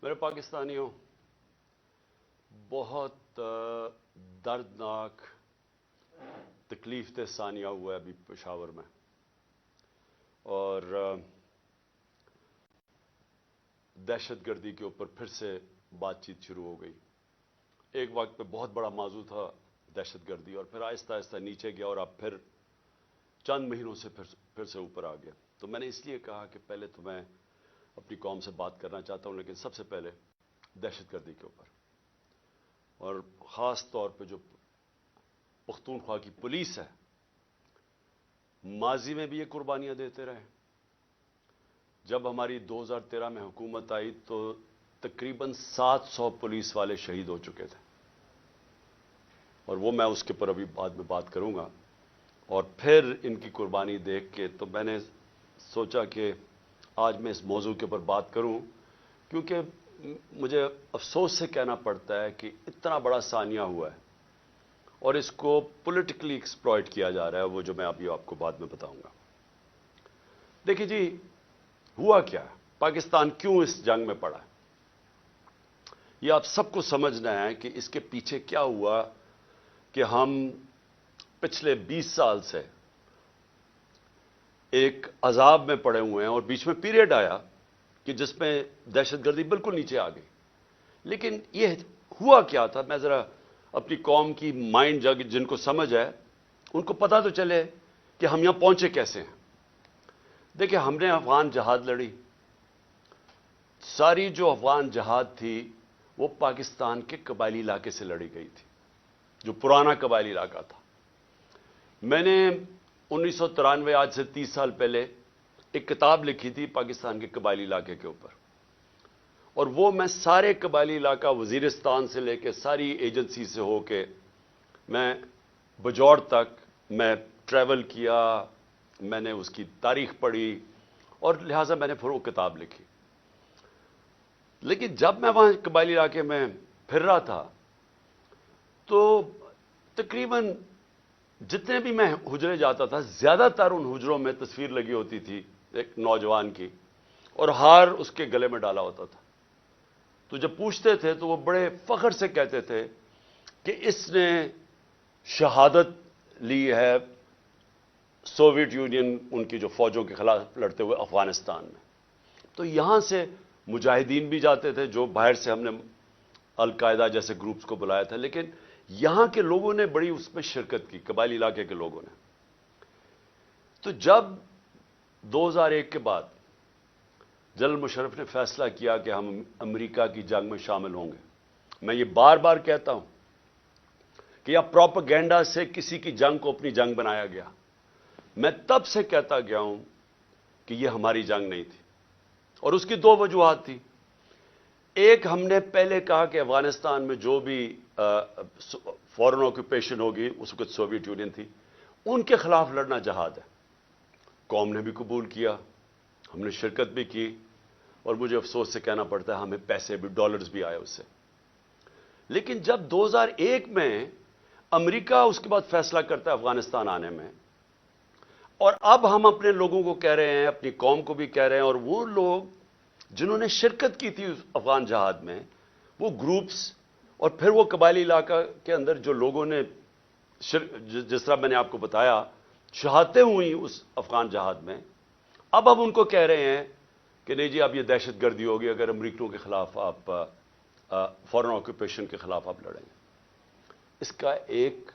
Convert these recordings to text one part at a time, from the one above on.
میرے پاکستانیوں، بہت دردناک تکلیف دہ ثانیہ ہوا ہے ابھی پشاور میں، اور دہشت گردی کے اوپر پھر سے بات چیت شروع ہو گئی۔ ایک وقت پہ بہت بڑا موضوع تھا دہشت گردی، اور پھر آہستہ آہستہ نیچے گیا اور اب پھر چند مہینوں سے پھر سے اوپر آ گیا۔ تو میں نے اس لیے کہا کہ پہلے تو میں اپنی قوم سے بات کرنا چاہتا ہوں، لیکن سب سے پہلے دہشت گردی کے اوپر، اور خاص طور پہ جو پختونخوا کی پولیس ہے، ماضی میں بھی یہ قربانیاں دیتے رہے۔ جب ہماری 2013 میں حکومت آئی تو تقریباً 700 پولیس والے شہید ہو چکے تھے، اور وہ میں اس کے اوپر ابھی بعد میں بات کروں گا۔ اور پھر ان کی قربانی دیکھ کے تو میں نے سوچا کہ آج میں اس موضوع کے اوپر بات کروں، کیونکہ مجھے افسوس سے کہنا پڑتا ہے کہ اتنا بڑا ثانیہ ہوا ہے اور اس کو پولیٹیکلی ایکسپلائٹ کیا جا رہا ہے، وہ جو میں ابھی آپ کو بعد میں بتاؤں گا۔ دیکھیے جی، ہوا کیا ہے، پاکستان کیوں اس جنگ میں پڑا ہے، یہ آپ سب کو سمجھنا ہے کہ اس کے پیچھے کیا ہوا کہ ہم پچھلے 20 سال سے ایک عذاب میں پڑے ہوئے ہیں، اور بیچ میں پیریڈ آیا کہ جس میں دہشت گردی بالکل نیچے آ گئی۔ لیکن یہ ہوا کیا تھا، میں ذرا اپنی قوم کی مائنڈ جن کو سمجھ ہے ان کو پتہ تو چلے کہ ہم یہاں پہنچے کیسے ہیں۔ دیکھیں، ہم نے افغان جہاد لڑی، ساری جو افغان جہاد تھی وہ پاکستان کے قبائلی علاقے سے لڑی گئی تھی، جو پرانا قبائلی علاقہ تھا۔ میں نے 1993 آج سے 30 سال پہلے ایک کتاب لکھی تھی پاکستان کے قبائلی علاقے کے اوپر، اور وہ میں سارے قبائلی علاقہ وزیرستان سے لے کے ساری ایجنسی سے ہو کے میں بجوڑ تک میں ٹریول کیا، میں نے اس کی تاریخ پڑھی، اور لہٰذا میں نے پھر وہ کتاب لکھی۔ لیکن جب میں وہاں قبائلی علاقے میں پھر رہا تھا تو تقریباً جتنے بھی میں حجرے جاتا تھا، زیادہ تر ان حجروں میں تصویر لگی ہوتی تھی ایک نوجوان کی، اور ہار اس کے گلے میں ڈالا ہوتا تھا۔ تو جب پوچھتے تھے تو وہ بڑے فخر سے کہتے تھے کہ اس نے شہادت لی ہے سوویت یونین ان کی جو فوجوں کے خلاف لڑتے ہوئے افغانستان میں۔ تو یہاں سے مجاہدین بھی جاتے تھے، جو باہر سے ہم نے القاعدہ جیسے گروپس کو بلایا تھا، لیکن یہاں کے لوگوں نے بڑی اس میں شرکت کی، قبائلی علاقے کے لوگوں نے۔ تو جب 2001 کے بعد جنرل مشرف نے فیصلہ کیا کہ ہم امریکہ کی جنگ میں شامل ہوں گے، میں یہ بار بار کہتا ہوں کہ اب پروپیگنڈا سے کسی کی جنگ کو اپنی جنگ بنایا گیا۔ میں تب سے کہتا گیا ہوں کہ یہ ہماری جنگ نہیں تھی، اور اس کی دو وجوہات تھی۔ ایک، ہم نے پہلے کہا کہ افغانستان میں جو بھی فورن آکوپیشن ہوگی، اس وقت سوویت یونین تھی، ان کے خلاف لڑنا جہاد ہے۔ قوم نے بھی قبول کیا، ہم نے شرکت بھی کی، اور مجھے افسوس سے کہنا پڑتا ہے ہمیں پیسے بھی، ڈالرز بھی آئے اس سے۔ لیکن جب 2001 میں امریکہ اس کے بعد فیصلہ کرتا ہے افغانستان آنے میں، اور اب ہم اپنے لوگوں کو کہہ رہے ہیں، اپنی قوم کو بھی کہہ رہے ہیں، اور وہ لوگ جنہوں نے شرکت کی تھی افغان جہاد میں، وہ گروپس اور پھر وہ قبائلی علاقہ کے اندر جو لوگوں نے جس طرح میں نے آپ کو بتایا شہادتیں ہوئی اس افغان جہاد میں، اب ان کو کہہ رہے ہیں کہ نہیں جی، اب یہ دہشت گردی ہوگی اگر امریکیوں کے خلاف آپ فورن آکوپیشن کے خلاف آپ لڑیں گے۔ اس کا ایک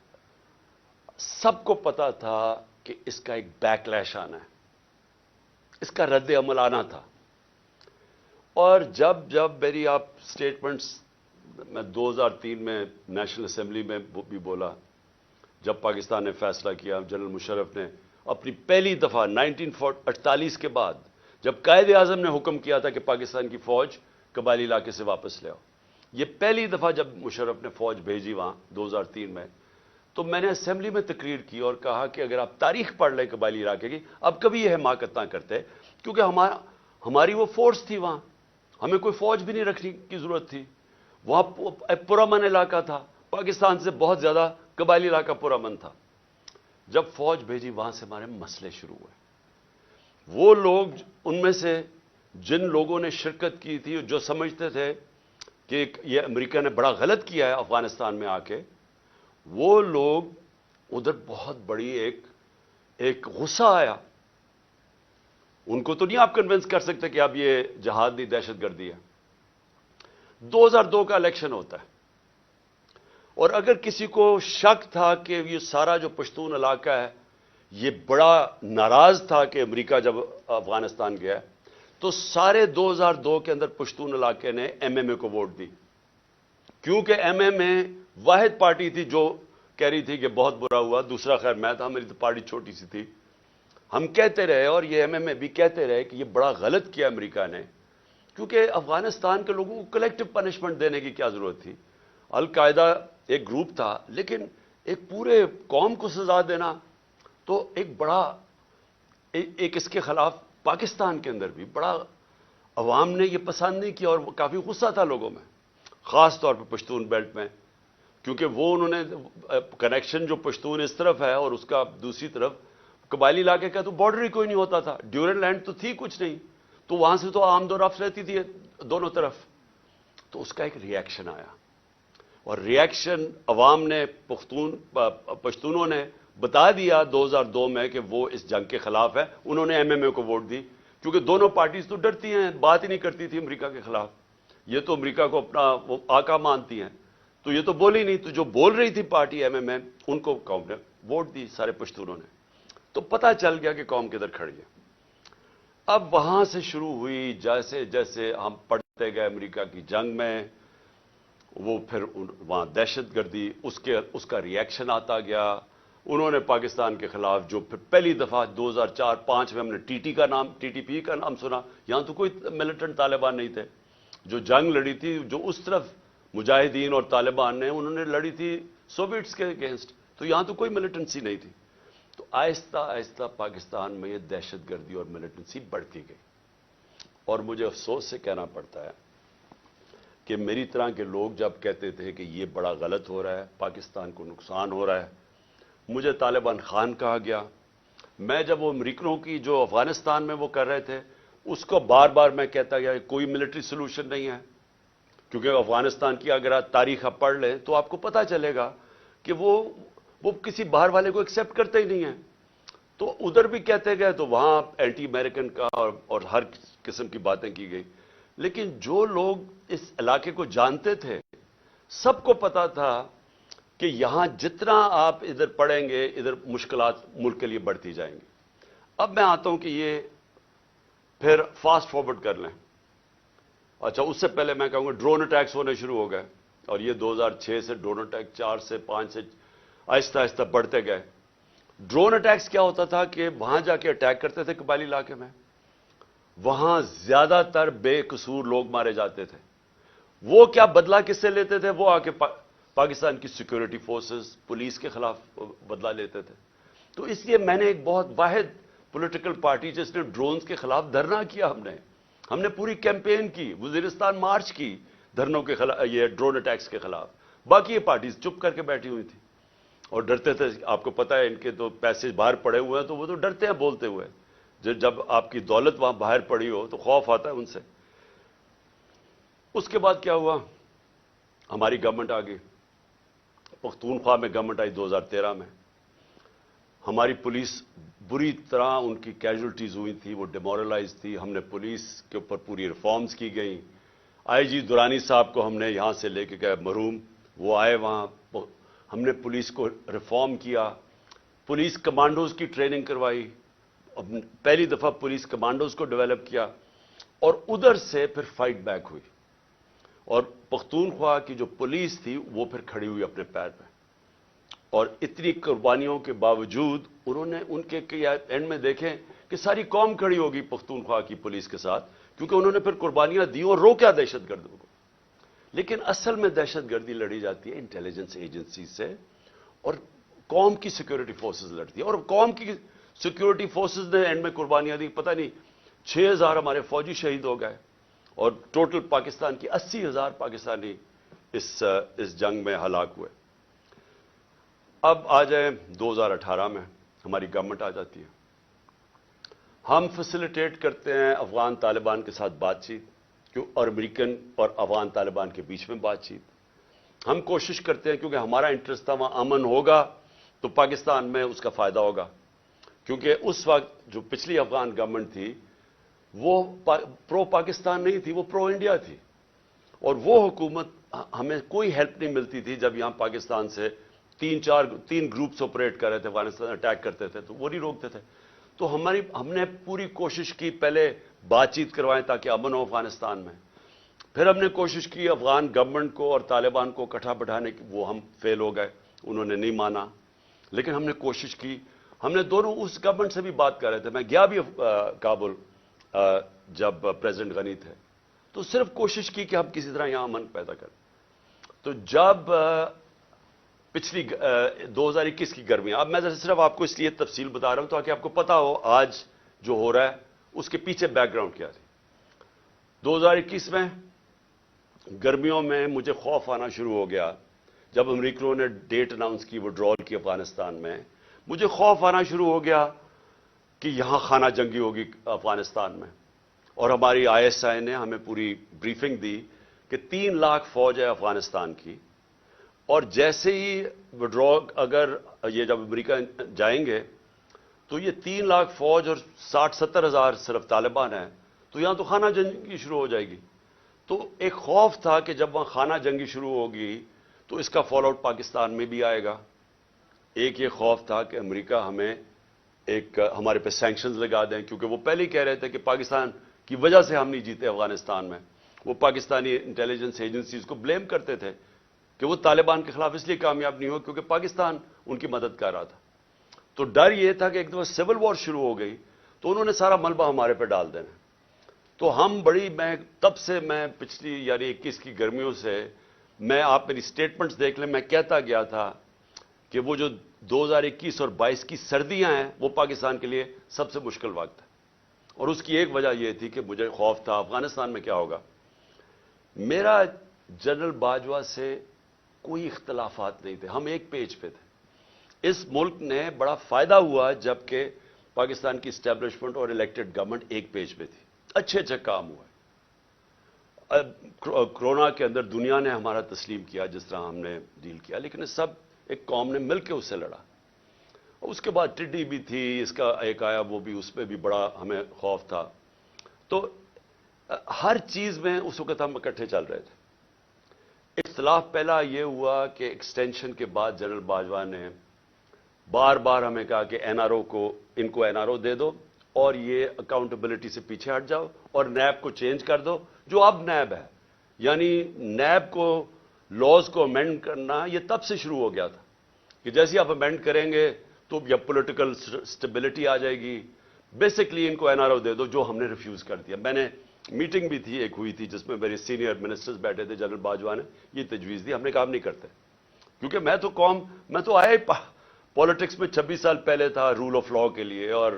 سب کو پتا تھا کہ اس کا ایک بیک لیش آنا ہے، اس کا رد عمل آنا تھا۔ اور جب میری آپ سٹیٹمنٹس میں 2003 میں نیشنل اسمبلی میں بھی بولا، جب پاکستان نے فیصلہ کیا، جنرل مشرف نے اپنی پہلی دفعہ 1948 کے بعد جب قائد اعظم نے حکم کیا تھا کہ پاکستان کی فوج قبائلی علاقے سے واپس لے آؤ، یہ پہلی دفعہ جب مشرف نے فوج بھیجی وہاں 2003 میں، تو میں نے اسمبلی میں تقریر کی اور کہا کہ اگر آپ تاریخ پڑھ لیں قبائلی علاقے کی، اب کبھی یہ حماقت نہ کرتے، کیونکہ ہماری وہ فورس تھی وہاں، ہمیں کوئی فوج بھی نہیں رکھنے کی ضرورت تھی۔ وہاں پرامن علاقہ تھا، پاکستان سے بہت زیادہ قبائلی علاقہ پرامن تھا۔ جب فوج بھیجی، وہاں سے ہمارے مسئلے شروع ہوئے۔ وہ لوگ ان میں سے جن لوگوں نے شرکت کی تھی جو سمجھتے تھے کہ یہ امریکہ نے بڑا غلط کیا ہے افغانستان میں آ کے، وہ لوگ ادھر بہت بڑی ایک غصہ آیا. ان کو تو نہیں آپ کنونس کر سکتے کہ اب یہ جہاد نہیں دہشت گردی ہے. 2002 کا الیکشن ہوتا ہے، اور اگر کسی کو شک تھا کہ یہ سارا جو پشتون علاقہ ہے یہ بڑا ناراض تھا کہ امریکہ جب افغانستان گیا، تو سارے 2002 کے اندر پشتون علاقے نے ایم ایم اے کو ووٹ دی، کیونکہ ایم ایم اے واحد پارٹی تھی جو کہہ رہی تھی کہ بہت برا ہوا. دوسرا خیر میں تھا، میری تو پارٹی چھوٹی سی تھی. ہم کہتے رہے اور یہ ایم ایم اے بھی کہتے رہے کہ یہ بڑا غلط کیا امریکہ نے، کیونکہ افغانستان کے لوگوں کو کلیکٹو پنشمنٹ دینے کی کیا ضرورت تھی. القاعدہ ایک گروپ تھا، لیکن ایک پورے قوم کو سزا دینا تو ایک بڑا ایک اس کے خلاف پاکستان کے اندر بھی بڑا عوام نے یہ پسند نہیں کیا، اور کافی غصہ تھا لوگوں میں، خاص طور پہ پشتون بیلٹ میں، کیونکہ وہ انہوں نے کنیکشن جو پشتون اس طرف ہے اور اس کا دوسری طرف قبائلی علاقے کا تو بارڈر ہی کوئی نہیں ہوتا تھا. ڈیورن لینڈ تو تھی کچھ نہیں، تو وہاں سے تو آمد و رفت رہتی تھی دونوں طرف. تو اس کا ایک ری ایکشن آیا، اور ری ایکشن عوام نے پشتونوں نے بتا دیا 2002 میں کہ وہ اس جنگ کے خلاف ہے. انہوں نے ایم ایم اے کو ووٹ دی، کیونکہ دونوں پارٹیز تو ڈرتی ہیں، بات ہی نہیں کرتی تھی امریکہ کے خلاف. یہ تو امریکہ کو اپنا وہ آقا مانتی ہیں، تو یہ تو بولی نہیں. تو جو بول رہی تھی پارٹی ایم ایم اے، ان کو قوم نے ووٹ دی، سارے پشتونوں نے. تو پتہ چل گیا کہ قوم کدھر کھڑی ہے. اب وہاں سے شروع ہوئی، جیسے جیسے ہم پڑھتے گئے امریکہ کی جنگ میں، وہ پھر وہاں دہشت گردی، اس کا ری ایکشن آتا گیا. انہوں نے پاکستان کے خلاف جو پھر پہلی دفعہ 2004-05 میں ہم نے ٹی ٹی پی کا نام سنا. یہاں تو کوئی ملیٹنٹ طالبان نہیں تھے. جو جنگ لڑی تھی، جو اس طرف مجاہدین اور طالبان نے انہوں نے لڑی تھی سوویٹس کے اگینسٹ، تو یہاں تو کوئی ملیٹنسی نہیں تھی. تو آہستہ آہستہ پاکستان میں یہ دہشت گردی اور ملیٹنسی بڑھتی گئی. اور مجھے افسوس سے کہنا پڑتا ہے کہ میری طرح کے لوگ جب کہتے تھے کہ یہ بڑا غلط ہو رہا ہے، پاکستان کو نقصان ہو رہا ہے، مجھے طالبان خان کہا گیا. میں جب وہ امریکنوں کی جو افغانستان میں وہ کر رہے تھے، اس کو بار بار میں کہتا گیا کہ کوئی ملٹری سولوشن نہیں ہے، کیونکہ افغانستان کی اگر آپ تاریخ آپ پڑھ لیں تو آپ کو پتہ چلے گا کہ وہ کسی باہر والے کو ایکسیپٹ کرتے ہی نہیں ہیں. تو ادھر بھی کہتے گئے، تو وہاں اینٹی امریکن کا اور ہر قسم کی باتیں کی گئی. لیکن جو لوگ اس علاقے کو جانتے تھے، سب کو پتا تھا کہ یہاں جتنا آپ ادھر پڑھیں گے، ادھر مشکلات ملک کے لیے بڑھتی جائیں گی. اب میں آتا ہوں کہ یہ پھر فاسٹ فارورڈ کر لیں. اچھا، اس سے پہلے میں کہوں گا ڈرون اٹیکس ہونے شروع ہو گئے، اور یہ 2006 سے ڈرون اٹیک 4 سے 5 سے آہستہ آہستہ بڑھتے گئے. ڈرون اٹیکس کیا ہوتا تھا کہ وہاں جا کے اٹیک کرتے تھے قبائلی علاقے میں، وہاں زیادہ تر بے قصور لوگ مارے جاتے تھے. وہ کیا بدلہ کس سے لیتے تھے؟ وہ آ کے پاکستان کی سیکورٹی فورسز، پولیس کے خلاف بدلہ لیتے تھے. تو اس لیے میں نے ایک بہت واحد پولیٹیکل پارٹی جس نے ڈرونز کے خلاف دھرنا کیا، ہم نے پوری کیمپین کی، وزیرستان مارچ کی دھرنوں کے خلاف، یہ ڈرون اٹیکس کے خلاف. باقی یہ پارٹیز چپ کر کے بیٹھی ہوئی تھی اور ڈرتے تھے. آپ کو پتا ہے ان کے تو پیسے باہر پڑے ہوئے ہیں، تو وہ تو ڈرتے ہیں بولتے ہوئے. جب آپ کی دولت وہاں باہر پڑی ہو تو خوف آتا ہے ان سے. اس کے بعد کیا ہوا؟ ہماری گورنمنٹ آ گئی، پختونخوا میں گورنمنٹ آئی 2013 میں. ہماری پولیس بری طرح ان کی کیجولٹیز ہوئی تھی، وہ ڈیمورلائز تھی. ہم نے پولیس کے اوپر پوری ریفارمز کی گئیں. آئی جی درانی صاحب کو ہم نے یہاں سے لے کے گئے مرحوم، وہ آئے وہاں. ہم نے پولیس کو ریفارم کیا، پولیس کمانڈوز کی ٹریننگ کروائی، پہلی دفعہ پولیس کمانڈوز کو ڈیولپ کیا. اور ادھر سے پھر فائٹ بیک ہوئی، اور پختونخوا کی جو پولیس تھی وہ پھر کھڑی ہوئی اپنے پیر پہ. اور اتنی قربانیوں کے باوجود انہوں نے ان کے اینڈ میں دیکھیں کہ ساری قوم کھڑی ہوگی پختونخوا کی پولیس کے ساتھ، کیونکہ انہوں نے پھر قربانیاں دی اور روکا دہشت گردوں کو. لیکن اصل میں دہشت گردی لڑی جاتی ہے انٹیلیجنس ایجنسی سے، اور قوم کی سیکورٹی فورسز لڑتی ہے. اور قوم کی سیکورٹی فورسز نے اینڈ میں قربانیاں دی. پتہ نہیں 6000 ہمارے فوجی شہید ہو گئے، اور ٹوٹل پاکستان کی 80,000 پاکستانی اس جنگ میں ہلاک ہوئے. اب آ جائیں 2018 میں ہماری گورنمنٹ آ جاتی ہے. ہم فیسیلیٹیٹ کرتے ہیں افغان طالبان کے ساتھ بات چیت اور امریکن اور افغان طالبان کے بیچ میں بات چیت. ہم کوشش کرتے ہیں کیونکہ ہمارا انٹرسٹ تھا وہاں امن ہوگا تو پاکستان میں اس کا فائدہ ہوگا. کیونکہ اس وقت جو پچھلی افغان گورنمنٹ تھی وہ پرو پاکستان نہیں تھی, وہ پرو انڈیا تھی, اور وہ حکومت ہمیں کوئی ہیلپ نہیں ملتی تھی. جب یہاں پاکستان سے تین گروپس آپریٹ کر رہے تھے, افغانستان اٹیک کرتے تھے تو وہ نہیں روکتے تھے. تو ہم نے پوری کوشش کی پہلے بات چیت کروائیں تاکہ امن ہو افغانستان میں. پھر ہم نے کوشش کی افغان گورنمنٹ کو اور طالبان کو اکٹھا بٹھانے کی, وہ ہم فیل ہو گئے, انہوں نے نہیں مانا. لیکن ہم نے کوشش کی, ہم نے دونوں اس گورنمنٹ سے بھی بات کر رہے تھے. میں گیا بھی کابل جب پریزیڈنٹ غنی تھے, تو صرف کوشش کی کہ ہم کسی طرح یہاں امن پیدا کریں. تو جب پچھلی 2021 کی گرمیاں, اب میں صرف آپ کو اس لیے تفصیل بتا رہا ہوں تاکہ آپ کو پتا ہو آج جو ہو رہا ہے اس کے پیچھے بیک گراؤنڈ کیا تھی. 2021 میں گرمیوں میں مجھے خوف آنا شروع ہو گیا جب امریکہ نے ڈیٹ اناؤنس کی وڈرال کی افغانستان میں. مجھے خوف آنا شروع ہو گیا کہ یہاں خانہ جنگی ہوگی افغانستان میں. اور ہماری ISI نے ہمیں پوری بریفنگ دی کہ 3 لاکھ فوج ہے افغانستان کی, اور جیسے ہی وڈرا اگر یہ جب امریکہ جائیں گے تو یہ 3 لاکھ فوج اور 60-70 ہزار صرف طالبان ہیں, تو یہاں تو خانہ جنگی شروع ہو جائے گی. تو ایک خوف تھا کہ جب وہاں خانہ جنگی شروع ہوگی تو اس کا فال آؤٹ پاکستان میں بھی آئے گا. ایک یہ خوف تھا کہ امریکہ ہمیں ہمارے پہ سینکشنز لگا دیں, کیونکہ وہ پہلے ہی کہہ رہے تھے کہ پاکستان کی وجہ سے ہم نہیں جیتے افغانستان میں. وہ پاکستانی انٹیلیجنس ایجنسیز کو بلیم کرتے تھے کہ وہ طالبان کے خلاف اس لیے کامیاب نہیں ہو کیونکہ پاکستان ان کی مدد کر رہا تھا. تو ڈر یہ تھا کہ ایک دفعہ سول وار شروع ہو گئی تو انہوں نے سارا ملبہ ہمارے پہ ڈال دینا. تو ہم تب سے میں پچھلی یعنی 21 کی گرمیوں سے میں, آپ میری سٹیٹمنٹس دیکھ لیں, میں کہتا گیا تھا کہ وہ جو 2021 اور 22 کی سردیاں ہیں وہ پاکستان کے لیے سب سے مشکل وقت ہے. اور اس کی ایک وجہ یہ تھی کہ مجھے خوف تھا افغانستان میں کیا ہوگا. میرا جنرل باجوہ سے کوئی اختلافات نہیں تھے, ہم ایک پیج پہ تھے. اس ملک نے بڑا فائدہ ہوا جبکہ پاکستان کی اسٹیبلشمنٹ اور الیکٹڈ گورنمنٹ ایک پیج پہ تھی. اچھے کام ہوا. کرونا کے اندر دنیا نے ہمارا تسلیم کیا جس طرح ہم نے ڈیل کیا, لیکن سب ایک قوم نے مل کے اس سے لڑا. اس کے بعد ٹڈی بھی تھی, اس کا ایک آیا, وہ بھی, اس پہ بھی بڑا ہمیں خوف تھا. تو ہر چیز میں اس وقت ہم اکٹھے چل رہے تھے. اختلاف پہلا یہ ہوا کہ ایکسٹینشن کے بعد جنرل باجوہ نے بار بار ہمیں کہا کہ NRO کو, ان کو NRO دے دو اور یہ اکاؤنٹیبلٹی سے پیچھے ہٹ جاؤ اور نیب کو چینج کر دو جو اب نیب ہے. یعنی نیب کو لاز کو امینڈ کرنا یہ تب سے شروع ہو گیا تھا کہ جیسے آپ امینڈ کریں گے تو یا پولیٹیکل سٹیبلٹی آ جائے گی. بیسکلی ان کو NRO دے دو, جو ہم نے ریفیوز کر دیا. میں نے میٹنگ بھی تھی, ایک ہوئی تھی جس میں میرے سینئر منسٹرز بیٹھے تھے, جنرل باجوہ نے یہ تجویز دی. ہم نے کام نہیں کرتے کیونکہ میں تو آیا پالیٹکس میں 26 سال پہلے تھا رول آف لا کے لیے اور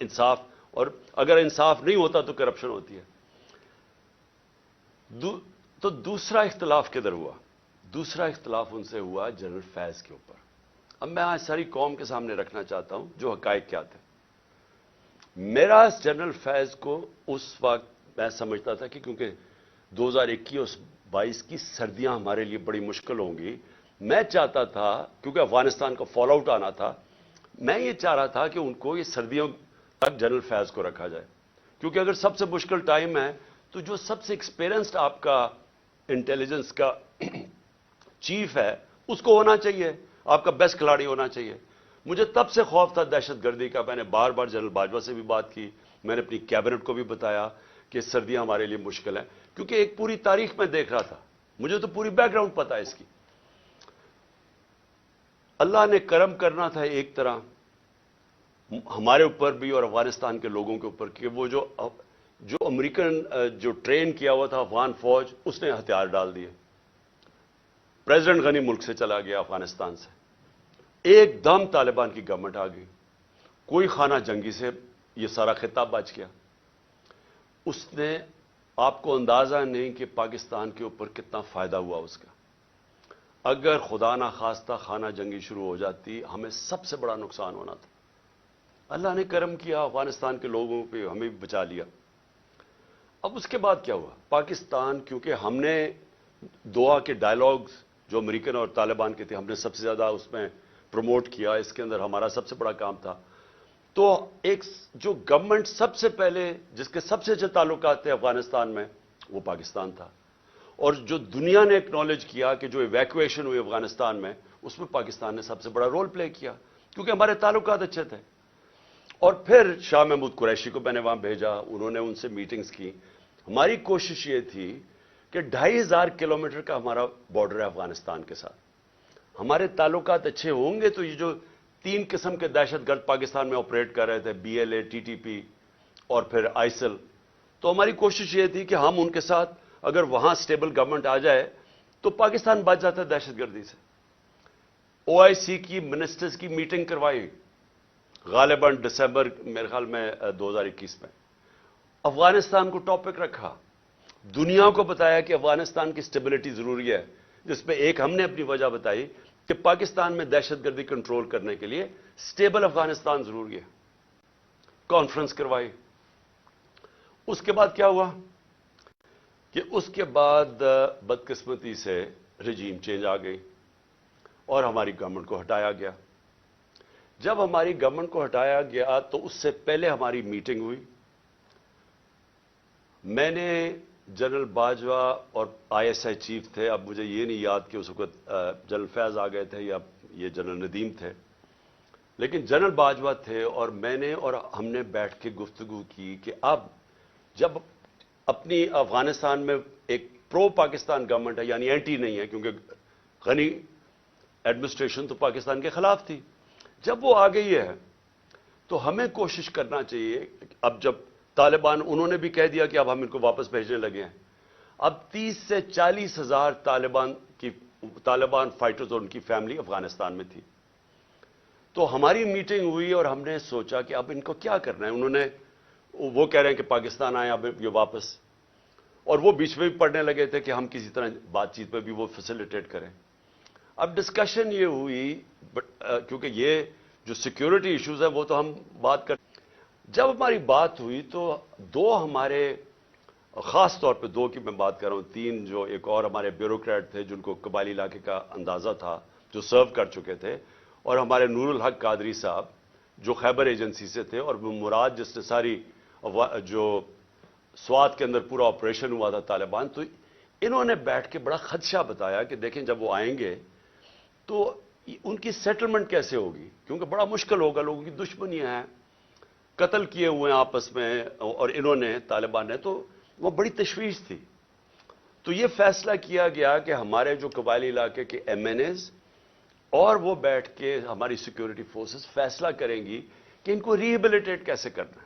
انصاف, اور اگر انصاف نہیں ہوتا تو کرپشن ہوتی ہے. تو دوسرا اختلاف کدھر ہوا؟ دوسرا اختلاف ان سے ہوا جنرل فیض کے اوپر. اب میں آج ساری قوم کے سامنے رکھنا چاہتا ہوں جو حقائق کیا تھے. میرا جنرل فیض کو اس وقت میں سمجھتا تھا کہ کیونکہ 2021-22 کی سردیاں ہمارے لیے بڑی مشکل ہوں گی, میں چاہتا تھا کیونکہ افغانستان کا فال آؤٹ آنا تھا, میں یہ چاہ رہا تھا کہ ان کو یہ سردیوں تک جنرل فیض کو رکھا جائے. کیونکہ اگر سب سے مشکل ٹائم ہے تو جو سب سے ایکسپیرینسڈ آپ کا انٹیلیجنس کا چیف ہے اس کو ہونا چاہیے, آپ کا بیسٹ کھلاڑی ہونا چاہیے. مجھے تب سے خوف تھا دہشت گردی کا. میں نے بار بار جنرل باجوہ سے بھی بات کی, میں نے اپنی کیبنٹ کو بھی بتایا کہ سردیاں ہمارے لیے مشکل ہیں, کیونکہ ایک پوری تاریخ میں دیکھ رہا تھا, مجھے تو پوری بیک گراؤنڈ پتا ہے اس کی. اللہ نے کرم کرنا تھا ایک طرح ہمارے اوپر بھی اور افغانستان کے لوگوں کے اوپر کہ وہ جو امریکن جو ٹرین کیا ہوا تھا افغان فوج, اس نے ہتھیار ڈال دیے. پریزیڈنٹ غنی ملک سے چلا گیا افغانستان سے, ایک دم طالبان کی گورنمنٹ آ گئی, کوئی خانہ جنگی سے یہ سارا خطہ بچ گیا. اس نے, آپ کو اندازہ نہیں کہ پاکستان کے اوپر کتنا فائدہ ہوا اس کا. اگر خدا نہ خواستہ خانہ جنگی شروع ہو جاتی ہمیں سب سے بڑا نقصان ہونا تھا. اللہ نے کرم کیا, افغانستان کے لوگوں پہ ہمیں بھی بچا لیا. اب اس کے بعد کیا ہوا؟ پاکستان, کیونکہ ہم نے دوحہ کے ڈائلاگز جو امریکن اور طالبان کے تھے, ہم نے سب سے زیادہ اس میں پروموٹ کیا, اس کے اندر ہمارا سب سے بڑا کام تھا. تو ایک جو گورنمنٹ سب سے پہلے جس کے سب سے اچھے تعلقات تھے افغانستان میں, وہ پاکستان تھا. اور جو دنیا نے ایکنالج کیا کہ جو ایویکویشن ہوئی افغانستان میں, اس میں پاکستان نے سب سے بڑا رول پلے کیا, کیونکہ ہمارے تعلقات اچھے تھے. اور پھر شاہ محمود قریشی کو میں نے وہاں بھیجا, انہوں نے ان سے میٹنگز کی. ہماری کوشش یہ تھی کہ 2500 کلومیٹر کا ہمارا بارڈر ہے افغانستان کے ساتھ. ہمارے تعلقات اچھے ہوں گے تو یہ جو 3 قسم کے دہشت گرد پاکستان میں آپریٹ کر رہے تھے, BLA, TTP اور پھر ISIL, تو ہماری کوشش یہ تھی کہ ہم ان کے ساتھ اگر وہاں سٹیبل گورنمنٹ آ جائے تو پاکستان بچ جاتا ہے دہشت گردی سے. OIC کی منسٹرز کی میٹنگ کروائی غالباً دسمبر میرے خیال میں 2021 میں. افغانستان کو ٹاپک رکھا, دنیا کو بتایا کہ افغانستان کی سٹیبلٹی ضروری ہے, جس پہ ایک ہم نے اپنی وجہ بتائی کہ پاکستان میں دہشت گردی کنٹرول کرنے کے لیے سٹیبل افغانستان ضروری ہے. کانفرنس کروائی. اس کے بعد کیا ہوا کہ اس کے بعد بدقسمتی سے رجیم چینج آ گئی اور ہماری گورنمنٹ کو ہٹایا گیا. جب ہماری گورنمنٹ کو ہٹایا گیا تو اس سے پہلے ہماری میٹنگ ہوئی. میں نے جنرل باجوہ اور ISI چیف تھے, اب مجھے یہ نہیں یاد کہ اس وقت جنرل فیض آ گئے تھے یا یہ جنرل ندیم تھے, لیکن جنرل باجوہ تھے, اور میں نے اور ہم نے بیٹھ کے گفتگو کی کہ اب جب اپنی افغانستان میں ایک پرو پاکستان گورنمنٹ ہے, یعنی اینٹی نہیں ہے, کیونکہ غنی ایڈمنسٹریشن تو پاکستان کے خلاف تھی, جب وہ آ گئی ہے تو ہمیں کوشش کرنا چاہیے. اب جب طالبان, انہوں نے بھی کہہ دیا کہ اب ہم ان کو واپس بھیجنے لگے ہیں. اب 30 سے 40 ہزار طالبان فائٹرز اور ان کی فیملی افغانستان میں تھی. تو ہماری میٹنگ ہوئی اور ہم نے سوچا کہ اب ان کو کیا کرنا ہے. انہوں نے, وہ کہہ رہے ہیں کہ پاکستان آئے اب یہ واپس, اور وہ بیچ میں بھی پڑھنے لگے تھے کہ ہم کسی طرح بات چیت میں بھی وہ فیسیلیٹیٹ کریں. اب ڈسکشن یہ ہوئی, کیونکہ یہ جو سیکیورٹی ایشوز ہیں وہ تو ہم بات کر, جب ہماری بات ہوئی تو 2 ہمارے, خاص طور پہ 2 کی میں بات کر رہا ہوں, 3 جو ایک اور ہمارے بیوروکریٹ تھے جن کو قبائلی علاقے کا اندازہ تھا, جو سرو کر چکے تھے, اور ہمارے نور الحق قادری صاحب جو خیبر ایجنسی سے تھے, اور مراد جس نے ساری جو سوات کے اندر پورا آپریشن ہوا تھا طالبان. تو انہوں نے بیٹھ کے بڑا خدشہ بتایا کہ دیکھیں جب وہ آئیں گے تو ان کی سیٹلمنٹ کیسے ہوگی, کیونکہ بڑا مشکل ہوگا, لوگوں کی دشمنیاں ہیں, قتل کیے ہوئے ہیں آپس میں, اور انہوں نے, طالبان نے, تو وہ بڑی تشویش تھی. تو یہ فیصلہ کیا گیا کہ ہمارے جو قبائلی علاقے کے MNAs اور وہ بیٹھ کے ہماری سیکیورٹی فورسز فیصلہ کریں گی کہ ان کو ریہیبلیٹیٹ کیسے کرنا ہے.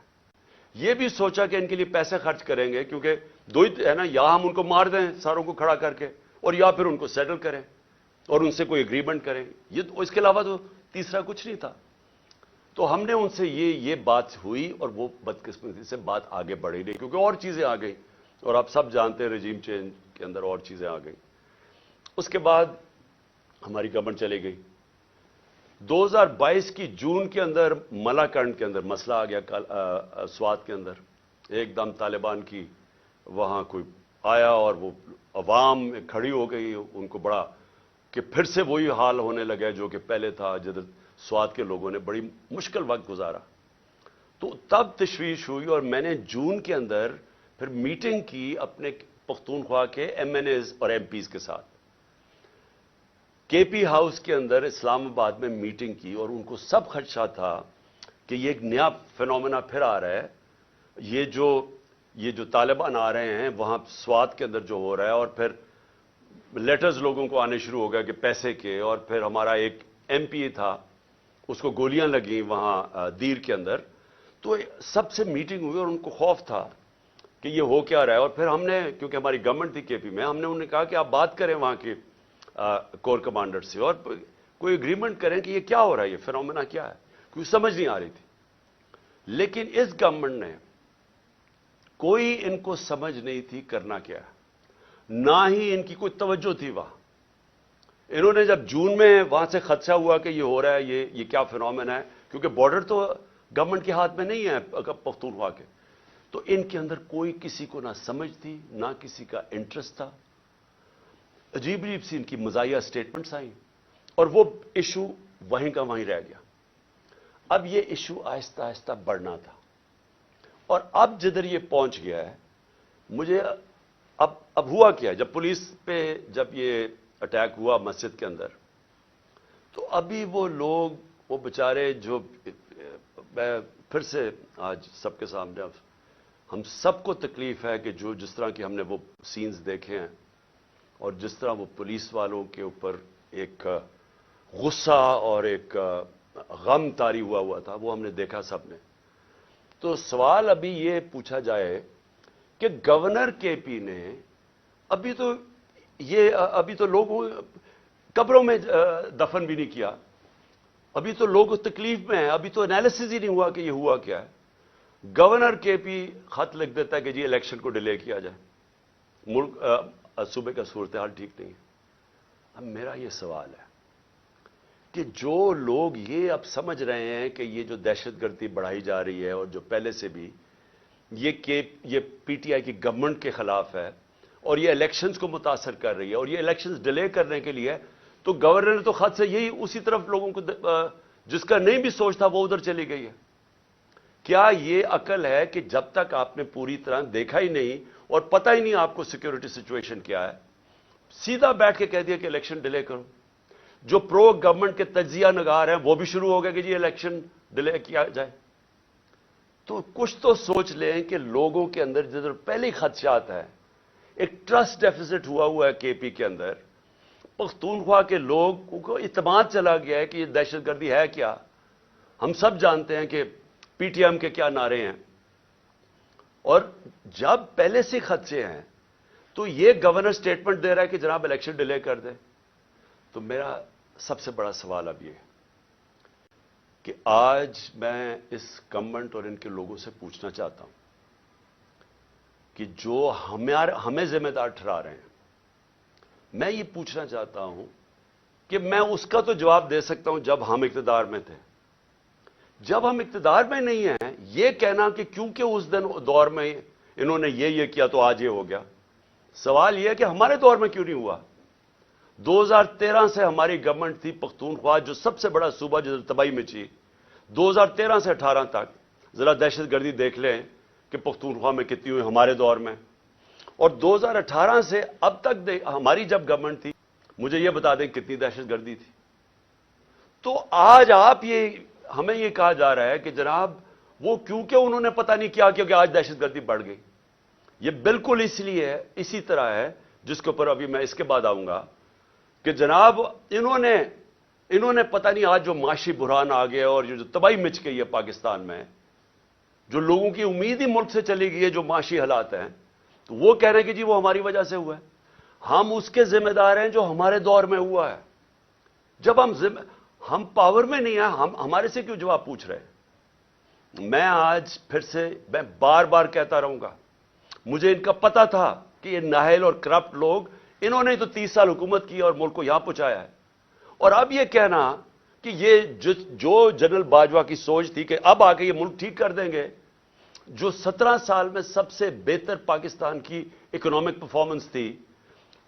یہ بھی سوچا کہ ان کے لیے پیسے خرچ کریں گے, کیونکہ 2 ہی ہے نا, یا ہم ان کو مار دیں ساروں کو کھڑا کر کے, اور یا پھر ان کو سیٹل کریں اور ان سے کوئی اگریمنٹ کریں. یہ اس کے علاوہ تو تیسرا کچھ نہیں تھا. تو ہم نے ان سے یہ بات ہوئی, اور وہ بدقسمتی سے بات آگے بڑھی نہیں, کیونکہ اور چیزیں آ گئیں, اور آپ سب جانتے ہیں رجیم چینج کے اندر اور چیزیں آ گئیں. اس کے بعد ہماری گورنمنٹ چلی گئی. 2022 کی جون کے اندر ملاکنڈ کے اندر مسئلہ آ گیا, سوات کے اندر ایک دم طالبان کی وہاں کوئی آیا, اور وہ عوام کھڑی ہو گئی, ان کو بڑا کہ پھر سے وہی حال ہونے لگا جو کہ پہلے تھا, جدھر سوات کے لوگوں نے بڑی مشکل وقت گزارا. تو تب تشویش ہوئی, اور میں نے جون کے اندر پھر میٹنگ کی اپنے پختونخوا کے MNAs اور MPs کے ساتھ, KP ہاؤس کے اندر اسلام آباد میں میٹنگ کی, اور ان کو سب خدشہ تھا کہ یہ ایک نیا فینومینا پھر آ رہا ہے. یہ جو طالبان آ رہے ہیں وہاں سوات کے اندر جو ہو رہا ہے, اور پھر لیٹرز لوگوں کو آنے شروع ہو گیا کہ پیسے کے, اور پھر ہمارا ایک MP تھا, اس کو گولیاں لگیں وہاں دیر کے اندر. تو سب سے میٹنگ ہوئی, اور ان کو خوف تھا کہ یہ ہو کیا رہا ہے. اور پھر ہم نے, کیونکہ ہماری گورنمنٹ تھی KP میں, ہم نے انہیں کہا کہ آپ بات کریں وہاں کے کور کمانڈر سے, اور کوئی اگریمنٹ کریں کہ یہ کیا ہو رہا ہے, یہ فینومینا کیا ہے, کیونکہ سمجھ نہیں آ رہی تھی. لیکن اس گورنمنٹ نے کوئی ان کو سمجھ نہیں تھی کرنا کیا ہے, نہ ہی ان کی کوئی توجہ تھی وہاں. انہوں نے جب جون میں وہاں سے خدشہ ہوا کہ یہ ہو رہا ہے, یہ کیا فینومینا ہے, کیونکہ بارڈر تو گورنمنٹ کے ہاتھ میں نہیں ہے پختونخوا کے. تو ان کے اندر کوئی کسی کو نہ سمجھ تھی نہ کسی کا انٹرسٹ تھا. عجیب عجیب سی ان کی مزاحیہ سٹیٹمنٹس آئیں اور وہ ایشو وہیں کا وہیں رہ گیا. اب یہ ایشو آہستہ آہستہ بڑھنا تھا اور اب جدھر یہ پہنچ گیا ہے مجھے اب ہوا کیا. جب پولیس پہ جب یہ اٹیک ہوا مسجد کے اندر تو ابھی وہ لوگ وہ بیچارے جو میں پھر سے آج سب کے سامنے ہم سب کو تکلیف ہے کہ جو جس طرح کی ہم نے وہ سینز دیکھے ہیں اور جس طرح وہ پولیس والوں کے اوپر ایک غصہ اور ایک غم طاری ہوا تھا وہ ہم نے دیکھا سب نے. تو سوال ابھی یہ پوچھا جائے کہ گورنر کے پی نے ابھی تو لوگوں قبروں میں دفن بھی نہیں کیا. ابھی تو لوگ تکلیف میں ہیں. ابھی تو انالیسس ہی نہیں ہوا کہ یہ ہوا کیا ہے. گورنر کے پی خط لکھ دیتا ہے کہ جی الیکشن کو ڈیلے کیا جائے, ملک صوبے کا صورتحال ٹھیک نہیں ہے. اب میرا یہ سوال ہے کہ جو لوگ یہ اب سمجھ رہے ہیں کہ یہ جو دہشت گردی بڑھائی جا رہی ہے اور جو پہلے سے بھی یہ پی ٹی آئی کی گورنمنٹ کے خلاف ہے اور یہ الیکشنز کو متاثر کر رہی ہے اور یہ الیکشنز ڈیلے کرنے کے لیے, تو گورنر نے تو خط سے یہی اسی طرف لوگوں کو جس کا نہیں بھی سوچ تھا وہ ادھر چلی گئی ہے. کیا یہ عقل ہے کہ جب تک آپ نے پوری طرح دیکھا ہی نہیں اور پتہ ہی نہیں آپ کو سیکیورٹی سچویشن کیا ہے, سیدھا بیٹھ کے کہہ دیا کہ الیکشن ڈیلے کرو. جو پرو گورنمنٹ کے تجزیہ نگار ہیں وہ بھی شروع ہو گئے کہ جی الیکشن ڈیلے کیا جائے. تو کچھ تو سوچ لیں کہ لوگوں کے اندر جدھر پہلے ہی خدشات ہے, ایک ٹرسٹ ڈیفیسٹ ہوا ہے کے پی کے اندر. پختونخوا کے لوگوں کو اعتماد چلا گیا ہے کہ یہ دہشت گردی ہے کیا. ہم سب جانتے ہیں کہ پی ٹی ایم کے کیا نعرے ہیں, اور جب پہلے سے خدشے ہیں تو یہ گورنر سٹیٹمنٹ دے رہا ہے کہ جناب الیکشن ڈیلے کر دیں. تو میرا سب سے بڑا سوال اب یہ کہ آج میں اس گورنمنٹ اور ان کے لوگوں سے پوچھنا چاہتا ہوں کہ جو ہمیں ذمہ دار ٹھہرا رہے ہیں, میں یہ پوچھنا چاہتا ہوں کہ میں اس کا تو جواب دے سکتا ہوں جب ہم اقتدار میں تھے. جب ہم اقتدار میں نہیں ہیں یہ کہنا کہ کیونکہ اس دور میں انہوں نے یہ کیا تو آج یہ ہو گیا. سوال یہ ہے کہ ہمارے دور میں کیوں نہیں ہوا. 2013 سے ہماری گورنمنٹ تھی پختونخوا جو سب سے بڑا صوبہ جو تباہی مچی. 2013 سے 18 تک ذرا دہشت گردی دیکھ لیں کہ پختونخوا میں کتنی ہوئی ہمارے دور میں, اور 2018 سے اب تک ہماری جب گورنمنٹ تھی مجھے یہ بتا دیں کتنی دہشت گردی تھی. تو آج ہمیں یہ کہا جا رہا ہے کہ جناب وہ کیونکہ انہوں نے پتہ نہیں کیا کہ آج دہشت گردی بڑھ گئی. یہ بالکل اس لیے اسی طرح ہے جس کے اوپر ابھی میں اس کے بعد آؤں گا کہ جناب انہوں نے پتہ نہیں آج جو معاشی بحران آ گیا اور جو تباہی مچ گئی ہے پاکستان میں, جو لوگوں کی امید ہی ملک سے چلی گئی ہے, جو معاشی حالات ہیں, تو وہ کہہ رہے ہیں کہ جی وہ ہماری وجہ سے ہوا ہے. ہم اس کے ذمہ دار ہیں جو ہمارے دور میں ہوا ہے. جب ہم پاور میں نہیں ہیں ہمارے سے کیوں جواب پوچھ رہے ہیں. میں آج پھر سے میں بار بار کہتا رہوں گا, مجھے ان کا پتہ تھا کہ یہ نااہل اور کرپٹ لوگ, انہوں نے تو 30 سال حکومت کی اور ملک کو یہاں پہنچایا ہے. اور اب یہ کہنا کہ یہ جو جنرل باجوہ کی سوچ تھی کہ اب آ کے یہ ملک ٹھیک کر دیں گے, جو 17 سال میں سب سے بہتر پاکستان کی اکنامک پرفارمنس تھی,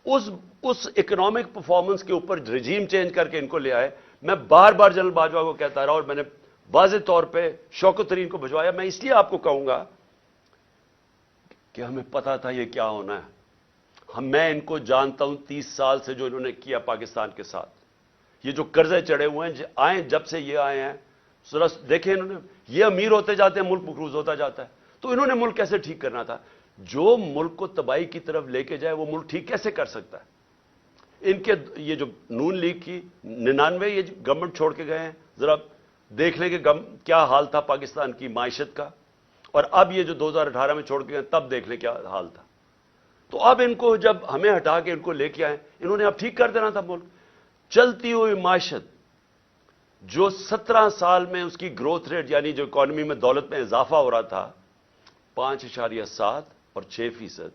اس اکنامک پرفارمنس کے اوپر رجیم چینج کر کے ان کو لے آئے. میں بار بار جنرل باجوہ کو کہتا رہا اور میں نے واضح طور پہ شوکت ترین کو بھجوایا. میں اس لیے آپ کو کہوں گا کہ ہمیں پتا تھا یہ کیا ہونا ہے. میں ان کو جانتا ہوں 30 سال سے جو انہوں نے کیا پاکستان کے ساتھ. یہ جو قرضے چڑھے ہوئے ہیں جب سے یہ آئے ہیں, ذرا دیکھیں انہوں نے, یہ امیر ہوتے جاتے ہیں ملک مقروض ہوتا جاتا ہے. تو انہوں نے ملک کیسے ٹھیک کرنا تھا؟ جو ملک کو تباہی کی طرف لے کے جائے وہ ملک ٹھیک کیسے کر سکتا ہے؟ ان کے یہ جو نون لیگ کی 99 یہ گورنمنٹ چھوڑ کے گئے ہیں, ذرا دیکھ لیں کہ کیا حال تھا پاکستان کی معیشت کا, اور اب یہ جو 2018 میں چھوڑ کے گئے تب دیکھ لیں کیا حال تھا. تو اب ان کو جب ہمیں ہٹا کے ان کو لے کے آئے, انہوں نے اب ٹھیک کر دینا تھا ملک. چلتی ہوئی معیشت جو 17 سال میں اس کی گروتھ ریٹ یعنی جو اکانومی میں دولت میں اضافہ ہو رہا تھا 5.7 اور 6%,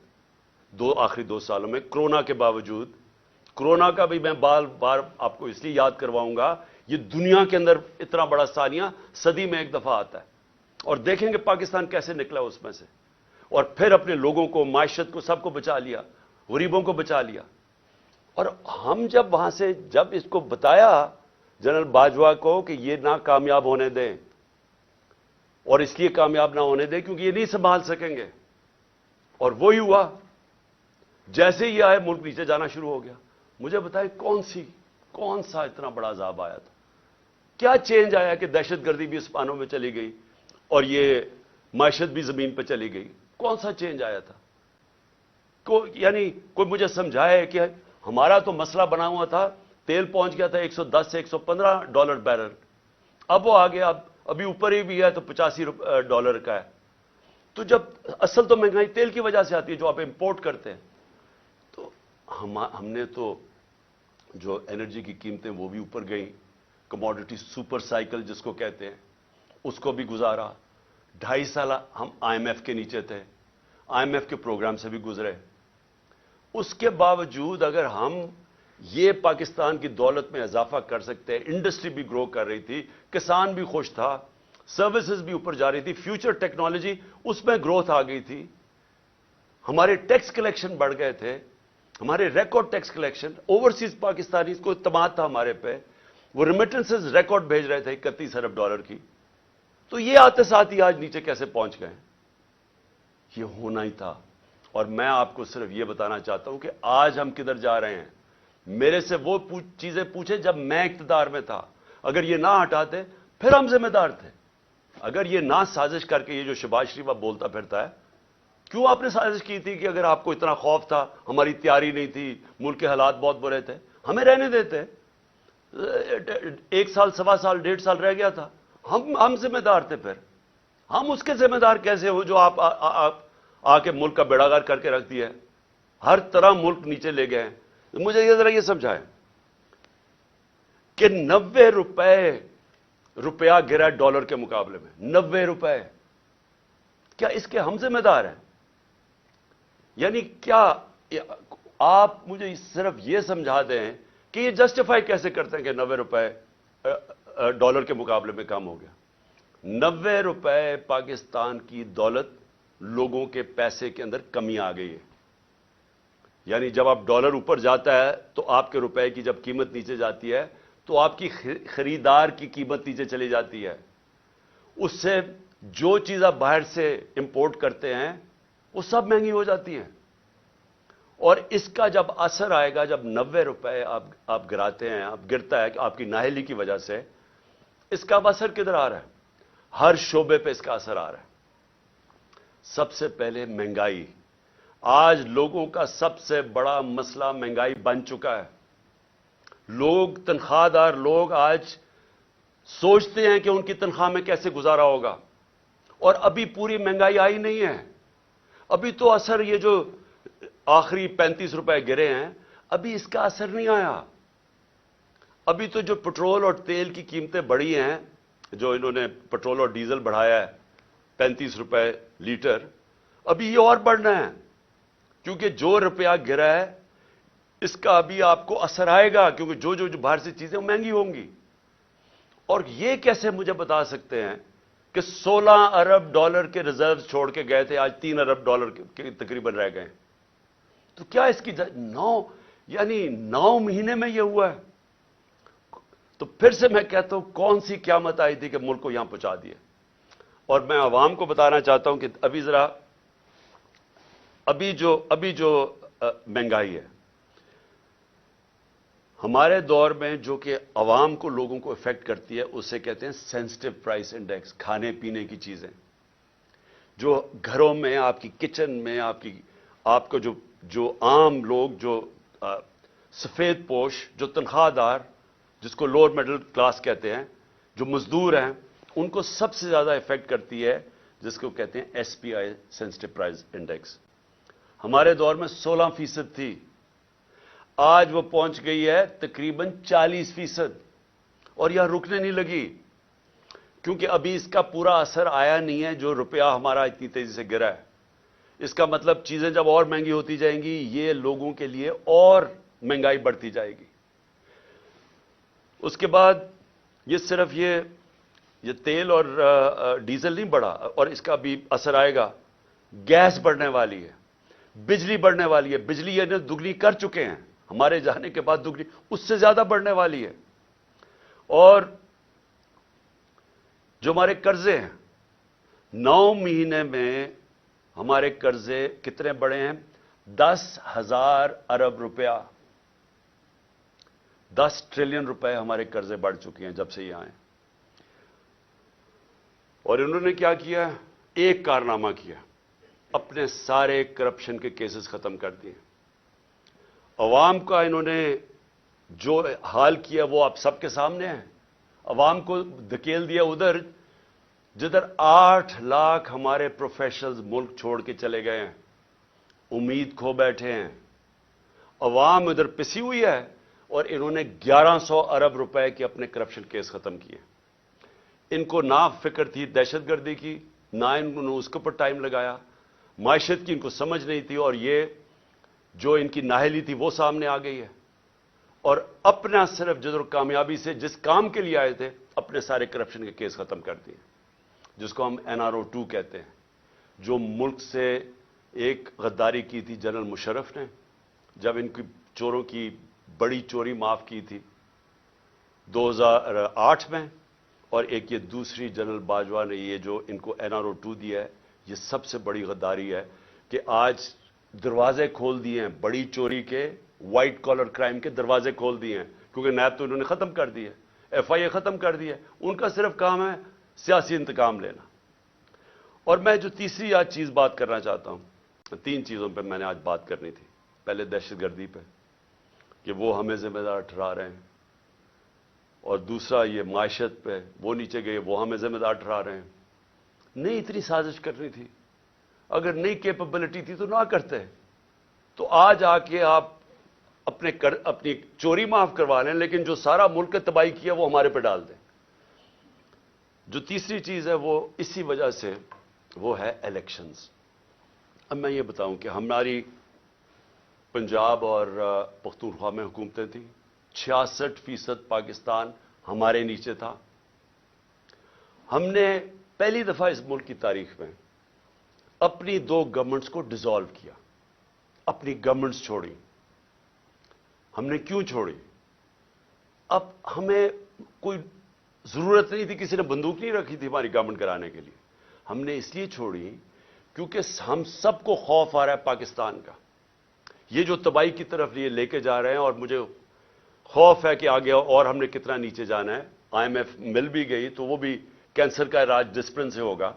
آخری 2 سالوں میں کرونا کے باوجود. کرونا کا بھی میں بار بار آپ کو اس لیے یاد کرواؤں گا, یہ دنیا کے اندر اتنا بڑا ثانیہ صدی میں ایک دفعہ آتا ہے. اور دیکھیں گے پاکستان کیسے نکلا اس میں سے، اور پھر اپنے لوگوں کو، معیشت کو، سب کو بچا لیا، غریبوں کو بچا لیا۔ اور ہم جب وہاں سے جب اس کو بتایا جنرل باجوہ کو کہ یہ نہ کامیاب ہونے دیں، اور اس لیے کامیاب نہ ہونے دیں کیونکہ یہ نہیں سنبھال سکیں گے، اور وہی ہوا، جیسے ہی آئے ملک نیچے جانا شروع ہو گیا۔ مجھے بتائیں کون سا اتنا بڑا عذاب آیا تھا؟ کیا چینج آیا کہ دہشت گردی بھی اسپانوں میں چلی گئی اور یہ معیشت بھی زمین پہ چلی گئی؟ کون سا چینج آیا تھا؟ یعنی کوئی مجھے سمجھائے کہ ہمارا تو مسئلہ بنا ہوا تھا، تیل پہنچ گیا تھا 110 سے $115 بیرل، اب وہ آگے ابھی اوپر ہی بھی ہے تو $85 کا ہے۔ تو جب اصل تو مہنگائی تیل کی وجہ سے آتی ہے جو آپ امپورٹ کرتے ہیں، تو ہم نے تو جو انرجی کی قیمتیں وہ بھی اوپر گئیں، کموڈٹی سپر سائیکل جس کو کہتے ہیں اس کو بھی گزارا۔ 2.5 سال ہم IMF کے نیچے تھے، IMF کے پروگرام سے بھی گزرے۔ اس کے باوجود اگر ہم یہ پاکستان کی دولت میں اضافہ کر سکتے ہیں، انڈسٹری بھی گرو کر رہی تھی، کسان بھی خوش تھا، سروسز بھی اوپر جا رہی تھی، فیوچر ٹیکنالوجی اس میں گروتھ آ گئی تھی، ہمارے ٹیکس کلیکشن بڑھ گئے تھے، ہمارے record tax collection, overseas Pakistani کو اعتماد تھا ہمارے پہ، وہ ریمیٹنسز ریکارڈ بھیج رہے تھے $31 ارب کی، تو یہ آتے ساتھ ہی آج نیچے کیسے پہنچ گئے؟ یہ ہونا ہی تھا۔ اور میں آپ کو صرف یہ بتانا چاہتا ہوں کہ آج ہم کدھر جا رہے ہیں۔ میرے سے وہ چیزیں پوچھے جب میں اقتدار میں تھا، اگر یہ نہ ہٹاتے پھر ہم ذمہ دار تھے۔ اگر یہ نہ سازش کر کے، یہ جو شہباز شریف اب بولتا پھرتا ہے، کیوں آپ نے سازش کی تھی کہ اگر آپ کو اتنا خوف تھا، ہماری تیاری نہیں تھی، ملک کے حالات بہت برے تھے، ہمیں رہنے دیتے، 1 سال، 1.25 سال، 1.5 سال رہ گیا تھا، ہم ذمہ دار تھے۔ پھر ہم اس کے ذمہ دار کیسے ہو جو آپ آ کے ملک کا بیڑا غرق کر کے رکھ دیا ہے، ہر طرح ملک نیچے لے گئے ہیں۔ مجھے یہ ذرا یہ سمجھائیں کہ 90 روپیہ گرا ڈالر کے مقابلے میں، 90 روپے، کیا اس کے ہم ذمہ دار ہیں؟ یعنی کیا آپ مجھے صرف یہ سمجھا دیں کہ یہ جسٹیفائی کیسے کرتے ہیں کہ 90 روپے ڈالر کے مقابلے میں کم ہو گیا؟ 90 روپے پاکستان کی دولت، لوگوں کے پیسے کے اندر کمی آ گئی ہے۔ یعنی جب آپ ڈالر اوپر جاتا ہے تو آپ کے روپے کی جب قیمت نیچے جاتی ہے تو آپ کی خریدار کی قیمت نیچے چلی جاتی ہے، اس سے جو چیز آپ باہر سے امپورٹ کرتے ہیں وہ سب مہنگی ہو جاتی ہیں۔ اور اس کا جب اثر آئے گا، جب 90 روپے آپ گراتے ہیں، آپ گرتا ہے کہ آپ کی نااہلی کی وجہ سے، اس کا اثر کدھر آ رہا ہے؟ ہر شعبے پہ اس کا اثر آ رہا ہے۔ سب سے پہلے مہنگائی، آج لوگوں کا سب سے بڑا مسئلہ مہنگائی بن چکا ہے۔ لوگ، تنخواہ دار لوگ آج سوچتے ہیں کہ ان کی تنخواہ میں کیسے گزارا ہوگا، اور ابھی پوری مہنگائی آئی نہیں ہے، ابھی تو اثر یہ جو آخری 35 روپے گرے ہیں، ابھی اس کا اثر نہیں آیا۔ ابھی تو جو پٹرول اور تیل کی قیمتیں بڑھی ہیں، جو انہوں نے پٹرول اور ڈیزل بڑھایا ہے 35 روپے لیٹر، ابھی یہ اور بڑھنا ہے، کیونکہ جو روپیہ گرا ہے اس کا ابھی آپ کو اثر آئے گا، کیونکہ جو باہر سے چیزیں مہنگی ہوں گی۔ اور یہ کیسے مجھے بتا سکتے ہیں کہ 16 ارب ڈالر کے ریزرو چھوڑ کے گئے تھے، آج 3 ارب ڈالر کے تقریباً رہ گئے؟ تو کیا اس کی 9 مہینے میں یہ ہوا ہے؟ تو پھر سے میں کہتا ہوں کون سی قیامت آئی تھی کہ ملک کو یہاں پہنچا دیا؟ اور میں عوام کو بتانا چاہتا ہوں کہ ابھی جو مہنگائی ہے ہمارے دور میں، جو کہ عوام کو، لوگوں کو افیکٹ کرتی ہے، اسے کہتے ہیں سینسٹیو پرائس انڈیکس۔ کھانے پینے کی چیزیں جو گھروں میں، آپ کی کچن میں، آپ کو جو عام لوگ، جو سفید پوش، جو تنخواہ دار، جس کو لوور مڈل کلاس کہتے ہیں، جو مزدور ہیں، ان کو سب سے زیادہ افیکٹ کرتی ہے، جس کو کہتے ہیں SPI، سینسٹیو پرائس انڈیکس۔ ہمارے دور میں 16% تھی، آج وہ پہنچ گئی ہے تقریباً 40%، اور یہاں رکنے نہیں لگی، کیونکہ ابھی اس کا پورا اثر آیا نہیں ہے جو روپیہ ہمارا اتنی تیزی سے گرا ہے۔ اس کا مطلب چیزیں جب اور مہنگی ہوتی جائیں گی، یہ لوگوں کے لیے اور مہنگائی بڑھتی جائے گی۔ اس کے بعد یہ صرف یہ یہ تیل اور ڈیزل نہیں بڑھا، اور اس کا بھی اثر آئے گا. گیس بڑھنے والی ہے، بجلی بڑھنے والی ہے. بجلی یہ دگنی کر چکے ہیں، ہمارے جانے کے بعد دگنی اس سے زیادہ بڑھنے والی ہے. اور جو ہمارے قرضے ہیں، 9 مہینے میں ہمارے قرضے کتنے بڑھے ہیں؟ 10,000 ارب روپیہ، 10 ٹریلین روپے ہمارے قرضے بڑھ چکے ہیں جب سے یہ آئے. اور انہوں نے کیا کیا؟ ایک کارنامہ کیا، اپنے سارے کرپشن کے کیسز ختم کر دیے. عوام کا انہوں نے جو حال کیا وہ آپ سب کے سامنے ہے. عوام کو دھکیل دیا ادھر جدھر 8 لاکھ ہمارے پروفیشنلز ملک چھوڑ کے چلے گئے ہیں، امید کھو بیٹھے ہیں. عوام ادھر پسی ہوئی ہے، اور انہوں نے 1100 ارب روپے کے اپنے کرپشن کیس ختم کیے. ان کو نہ فکر تھی دہشت گردی کی، نہ انہوں نے اس کے اوپر ٹائم لگایا. معیشت کی ان کو سمجھ نہیں تھی، اور یہ جو ان کی نااہلی تھی وہ سامنے آ گئی ہے. اور اپنا صرف جدر کامیابی سے جس کام کے لیے آئے تھے، اپنے سارے کرپشن کے کیس ختم کر دیے، جس کو ہم NRO 2 کہتے ہیں. جو ملک سے ایک غداری کی تھی جنرل مشرف نے، جب ان کی چوروں کی بڑی چوری معاف کی تھی 2008 میں، اور ایک یہ دوسری جنرل باجوہ نے یہ جو ان کو NRO 2 دیا ہے، یہ سب سے بڑی غداری ہے کہ آج دروازے کھول دیے ہیں بڑی چوری کے، وائٹ کالر کرائم کے دروازے کھول دیے ہیں. کیونکہ نیب تو انہوں نے ختم کر دی ہے، FIA ختم کر دی ہے. ان کا صرف کام ہے سیاسی انتقام لینا. اور میں جو تیسری آج چیز بات کرنا چاہتا ہوں، 3 چیزوں پہ میں نے آج بات کرنی تھی. پہلے دہشت گردی پہ کہ وہ ہمیں ذمہ دار ٹھہرا رہے ہیں، اور دوسرا یہ معیشت پہ وہ نیچے گئے، وہ ہمیں ذمہ دار ٹھہرا رہے ہیں. نہیں اتنی سازش کرنی تھی، اگر نئی کیپبلٹی تھی تو نہ کرتے. تو آج آ کے آپ اپنی چوری معاف کروا لیں، لیکن جو سارا ملک نے تباہی کیا وہ ہمارے پہ ڈال دیں. جو تیسری چیز ہے وہ اسی وجہ سے وہ ہے الیکشنز. اب میں یہ بتاؤں کہ ہماری پنجاب اور پختونخوا میں حکومتیں تھیں، 66% پاکستان ہمارے نیچے تھا. ہم نے پہلی دفعہ اس ملک کی تاریخ میں اپنی 2 گورنمنٹس کو ڈیزالو کیا، اپنی گورنمنٹس چھوڑی. ہم نے کیوں چھوڑی؟ اب ہمیں کوئی ضرورت نہیں تھی، کسی نے بندوق نہیں رکھی تھی ہماری گورنمنٹ کرانے کے لیے. ہم نے اس لیے چھوڑی کیونکہ ہم سب کو خوف آ رہا ہے پاکستان کا. یہ جو تباہی کی طرف یہ لے کے جا رہے ہیں، اور مجھے خوف ہے کہ آگے اور ہم نے کتنا نیچے جانا ہے. IMF مل بھی گئی تو وہ بھی کینسر کا علاج ڈسپلن سے ہوگا.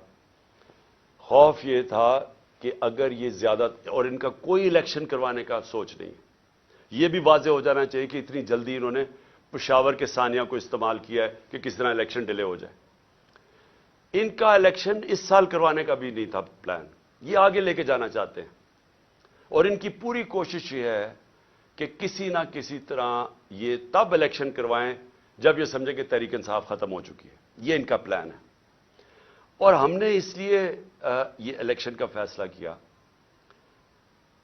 خوف یہ تھا کہ اگر یہ زیادہ، اور ان کا کوئی الیکشن کروانے کا سوچ نہیں. یہ بھی واضح ہو جانا چاہیے کہ اتنی جلدی انہوں نے پشاور کے ثانیہ کو استعمال کیا ہے کہ کس طرح الیکشن ڈیلے ہو جائے. ان کا الیکشن اس سال کروانے کا بھی نہیں تھا پلان، یہ آگے لے کے جانا چاہتے ہیں. اور ان کی پوری کوشش یہ ہے کہ کسی نہ کسی طرح یہ تب الیکشن کروائیں جب یہ سمجھیں کہ تحریک انصاف ختم ہو چکی ہے. یہ ان کا پلان ہے. اور ہم نے اس لیے یہ الیکشن کا فیصلہ کیا،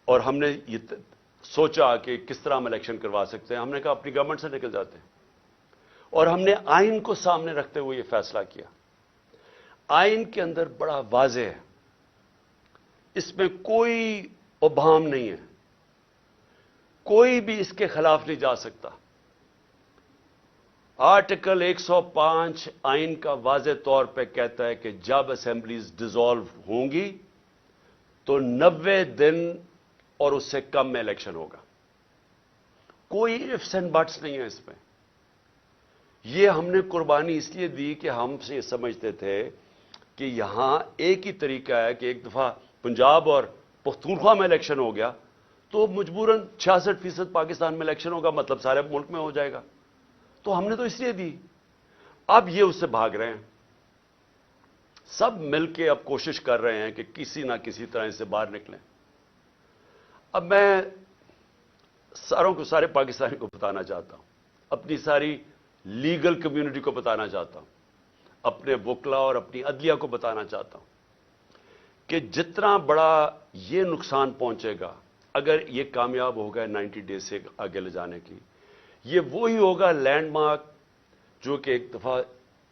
اور ہم نے یہ سوچا کہ کس طرح ہم الیکشن کروا سکتے ہیں. ہم نے کہا اپنی گورنمنٹ سے نکل جاتے ہیں، اور ہم نے آئین کو سامنے رکھتے ہوئے یہ فیصلہ کیا. آئین کے اندر بڑا واضح ہے، اس میں کوئی ابہام نہیں ہے، کوئی بھی اس کے خلاف نہیں جا سکتا. آرٹیکل 105 آئین کا واضح طور پہ کہتا ہے کہ جب اسمبلیز ڈیزالو ہوں گی تو 90 دن اور اس سے کم میں الیکشن ہوگا. کوئی ifs and buts نہیں ہے اس میں. یہ ہم نے قربانی اس لیے دی کہ ہم سے یہ سمجھتے تھے کہ یہاں ایک ہی طریقہ ہے کہ ایک دفعہ پنجاب اور پختونخوا میں الیکشن ہو گیا تو مجبوراً 66% پاکستان میں الیکشن ہوگا، مطلب سارے ملک میں ہو جائے گا. تو ہم نے تو اس لیے دی. اب یہ اس سے بھاگ رہے ہیں، سب مل کے اب کوشش کر رہے ہیں کہ کسی نہ کسی طرح اس سے باہر نکلیں. اب میں سارے پاکستانی کو بتانا چاہتا ہوں، اپنی ساری لیگل کمیونٹی کو بتانا چاہتا ہوں، اپنے وکلا اور اپنی عدلیہ کو بتانا چاہتا ہوں کہ جتنا بڑا یہ نقصان پہنچے گا اگر یہ کامیاب ہوگا 90 ڈیز سے آگے لے جانے کی، یہ وہی ہوگا لینڈ مارک جو کہ ایک دفعہ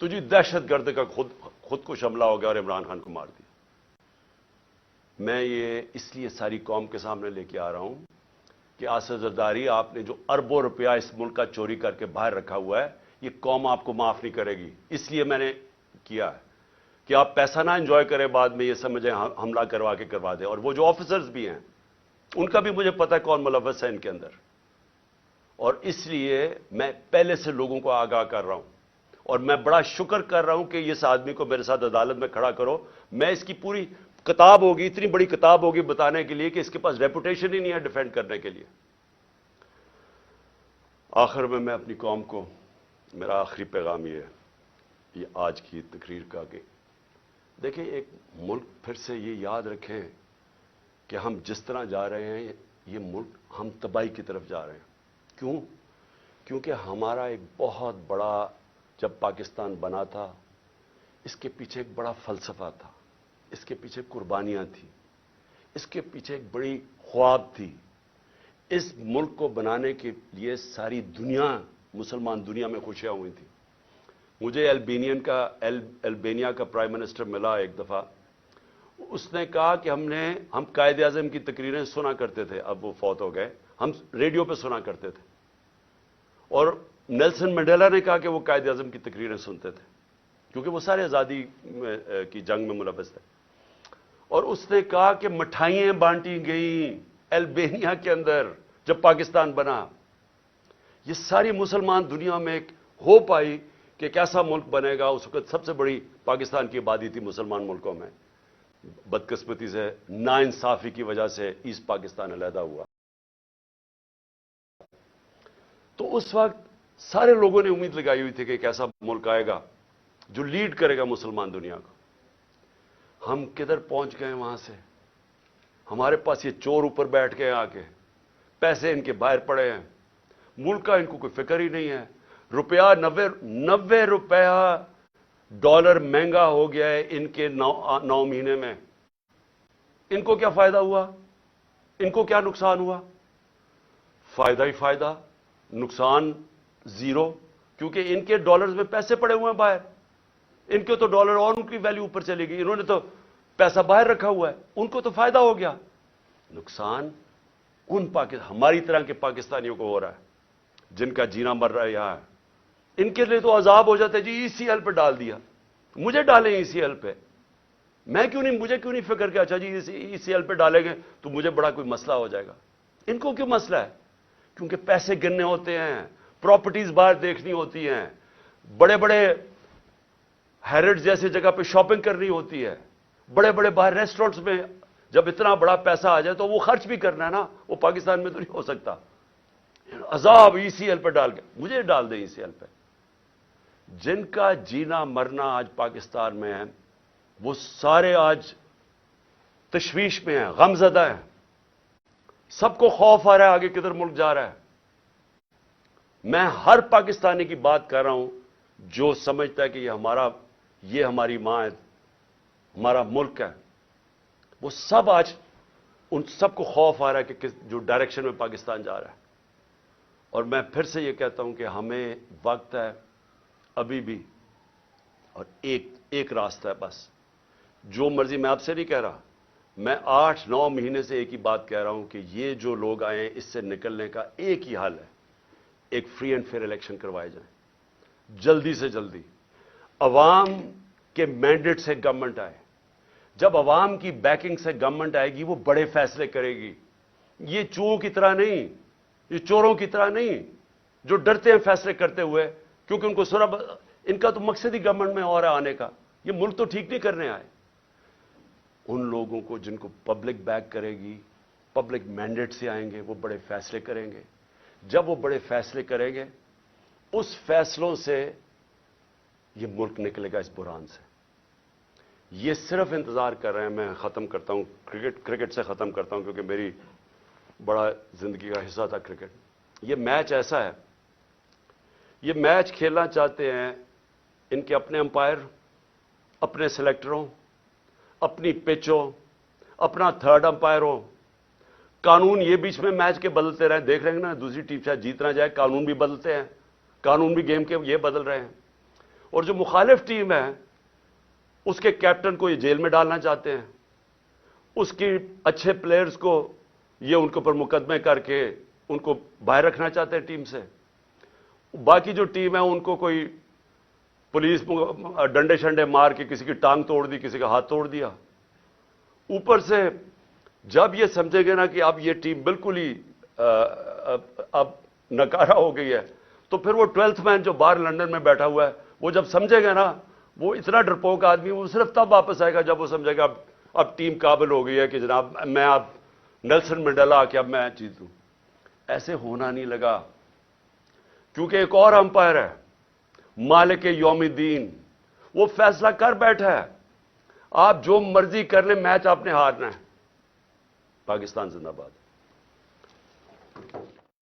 تو جی دہشت گرد کا خودکش حملہ ہو گیا اور عمران خان کو مار دیا. میں یہ اس لیے ساری قوم کے سامنے لے کے آ رہا ہوں کہ آصف زرداری، آپ نے جو اربوں روپیہ اس ملک کا چوری کر کے باہر رکھا ہوا ہے، یہ قوم آپ کو معاف نہیں کرے گی. اس لیے میں نے کیا ہے کہ آپ پیسہ نہ انجوائے کریں، بعد میں یہ سمجھیں حملہ کروا کے کروا دیں. اور وہ جو آفیسرز بھی ہیں ان کا بھی مجھے پتہ ہے کون ملوث ہے ان کے اندر. اور اس لیے میں پہلے سے لوگوں کو آگاہ کر رہا ہوں، اور میں بڑا شکر کر رہا ہوں کہ اس آدمی کو میرے ساتھ عدالت میں کھڑا کرو. میں اس کی پوری کتاب ہوگی، اتنی بڑی کتاب ہوگی بتانے کے لیے کہ اس کے پاس ریپوٹیشن ہی نہیں ہے ڈیفینڈ کرنے کے لیے. آخر میں اپنی قوم کو میرا آخری پیغام یہ آج کی تقریر کا کہ دیکھیں، ایک ملک پھر سے یہ یاد رکھیں کہ ہم جس طرح جا رہے ہیں یہ ملک ہم تباہی کی طرف جا رہے ہیں. کیوں؟ کیونکہ ہمارا ایک بہت بڑا، جب پاکستان بنا تھا اس کے پیچھے ایک بڑا فلسفہ تھا، اس کے پیچھے قربانیاں تھیں، اس کے پیچھے ایک بڑی خواب تھی. اس ملک کو بنانے کے لیے ساری دنیا، مسلمان دنیا میں خوشیاں ہوئی تھیں. مجھے البینیا کا پرائم منسٹر ملا ایک دفعہ. اس نے کہا کہ ہم قائد اعظم کی تقریریں سنا کرتے تھے، اب وہ فوت ہو گئے، ہم ریڈیو پہ سنا کرتے تھے. اور نیلسن منڈیلا نے کہا کہ وہ قائد اعظم کی تقریریں سنتے تھے کیونکہ وہ سارے آزادی کی جنگ میں ملوث تھے. اور اس نے کہا کہ مٹھائیاں بانٹی گئیں البینیا کے اندر جب پاکستان بنا. یہ ساری مسلمان دنیا میں ایک ہوپ آئی کہ کیسا ملک بنے گا. اس وقت سب سے بڑی پاکستان کی آبادی تھی مسلمان ملکوں میں. بدقسمتی سے ناانصافی کی وجہ سے ایسٹ پاکستان علیحدہ ہوا. تو اس وقت سارے لوگوں نے امید لگائی ہوئی تھی کہ ایک ایسا ملک آئے گا جو لیڈ کرے گا مسلمان دنیا کو. ہم کدھر پہنچ گئے وہاں سے؟ ہمارے پاس یہ چور اوپر بیٹھ کے آ کے، پیسے ان کے باہر پڑے ہیں، ملک کا ان کو کوئی فکر ہی نہیں ہے. روپیہ 90 روپیہ ڈالر مہنگا ہو گیا ہے ان کے 9 مہینے میں. ان کو کیا فائدہ ہوا؟ ان کو کیا نقصان ہوا؟ فائدہ ہی فائدہ، نقصان زیرو. کیونکہ ان کے ڈالرز میں پیسے پڑے ہوئے ہیں باہر. ان کے تو ڈالر اور ان کی ویلیو اوپر چلے گی. انہوں نے تو پیسہ باہر رکھا ہوا ہے، ان کو تو فائدہ ہو گیا. نقصان ہماری طرح کے پاکستانیوں کو ہو رہا ہے جن کا جینا مر رہا ہے یہاں. ان کے لیے تو عذاب ہو جاتا ہے جی ECL پہ ڈال دیا. مجھے ڈالیں ECL پہ، مجھے کیوں نہیں فکر کہ اچھا جی ECL پہ ڈالیں گے تو مجھے بڑا کوئی مسئلہ ہو جائے گا. ان کو کیوں مسئلہ ہے؟ کیونکہ پیسے گننے ہوتے ہیں، پراپرٹیز باہر دیکھنی ہوتی ہیں، بڑے بڑے ہیرڈ جیسے جگہ پہ شاپنگ کرنی ہوتی ہے، بڑے بڑے باہر ریسٹورنٹس میں جب اتنا بڑا پیسہ آ جائے تو وہ خرچ بھی کرنا ہے نا. وہ پاکستان میں تو نہیں ہو سکتا. عذاب ECL پہ ڈال کے، مجھے ڈال دیں ECL پہ. جن کا جینا مرنا آج پاکستان میں ہے وہ سارے آج تشویش میں ہیں، غم زدہ ہیں. سب کو خوف آ رہا ہے آگے کدھر ملک جا رہا ہے. میں ہر پاکستانی کی بات کر رہا ہوں جو سمجھتا ہے کہ یہ ہماری ماں ہے، ہمارا ملک ہے. وہ سب آج ان سب کو خوف آ رہا ہے کہ جو ڈائریکشن میں پاکستان جا رہا ہے. اور میں پھر سے یہ کہتا ہوں کہ ہمیں وقت ہے ابھی بھی، اور ایک راستہ ہے بس. جو مرضی، میں آپ سے نہیں کہہ رہا، میں 8-9 مہینے سے ایک ہی بات کہہ رہا ہوں کہ یہ جو لوگ آئے ہیں اس سے نکلنے کا ایک ہی حل ہے، ایک فری اینڈ فیئر الیکشن کروائے جائیں جلدی سے جلدی. عوام کے مینڈیٹ سے گورنمنٹ آئے. جب عوام کی بیکنگ سے گورنمنٹ آئے گی وہ بڑے فیصلے کرے گی. یہ چوہوں کی طرح نہیں، یہ چوروں کی طرح نہیں جو ڈرتے ہیں فیصلے کرتے ہوئے کیونکہ ان کو ان کا تو مقصد ہی گورنمنٹ میں اور آنے کا. یہ ملک تو ٹھیک نہیں کرنے آئے. ان لوگوں کو جن کو پبلک بیک کرے گی، پبلک مینڈیٹ سے آئیں گے، وہ بڑے فیصلے کریں گے. جب وہ بڑے فیصلے کریں گے اس فیصلوں سے یہ ملک نکلے گا اس بحران سے. یہ صرف انتظار کر رہے ہیں. میں ختم کرتا ہوں، کرکٹ سے ختم کرتا ہوں کیونکہ میری بڑا زندگی کا حصہ تھا کرکٹ. یہ میچ ایسا ہے، یہ میچ کھیلنا چاہتے ہیں ان کے اپنے امپائر، اپنے سلیکٹروں، اپنی پچ ہو، اپنا تھرڈ امپائر ہو. قانون یہ بیچ میں میچ کے بدلتے رہے، دیکھ رہے ہیں نا دوسری ٹیم شاید جیت نہ جائے، قانون بھی بدلتے ہیں، قانون بھی گیم کے یہ بدل رہے ہیں. اور جو مخالف ٹیم ہے اس کے کیپٹن کو یہ جیل میں ڈالنا چاہتے ہیں، اس کی اچھے پلیئرز کو یہ ان کے اوپر مقدمے کر کے ان کو باہر رکھنا چاہتے ہیں ٹیم سے، باقی جو ٹیم ہے ان کو کوئی پولیس ڈنڈے شنڈے مار کے کسی کی ٹانگ توڑ دی، کسی کا ہاتھ توڑ دیا۔ اوپر سے جب یہ سمجھے گے نا کہ اب یہ ٹیم بالکل ہی اب نکارہ ہو گئی ہے، تو پھر وہ 12th مین جو باہر لندن میں بیٹھا ہوا ہے وہ جب سمجھے گا نا، وہ اتنا ڈرپوک آدمی، وہ صرف تب واپس آئے گا جب وہ سمجھے گا اب ٹیم قابل ہو گئی ہے کہ جناب میں اب نیلسن منڈیلا کہ اب میں جیتوں۔ ایسے ہونا نہیں لگا، کیونکہ ایک اور امپائر ہے مالک یوم الدین، وہ فیصلہ کر بیٹھا ہے آپ جو مرضی کر لیں، میچ آپ نے ہارنا ہے۔ پاکستان زندہ باد۔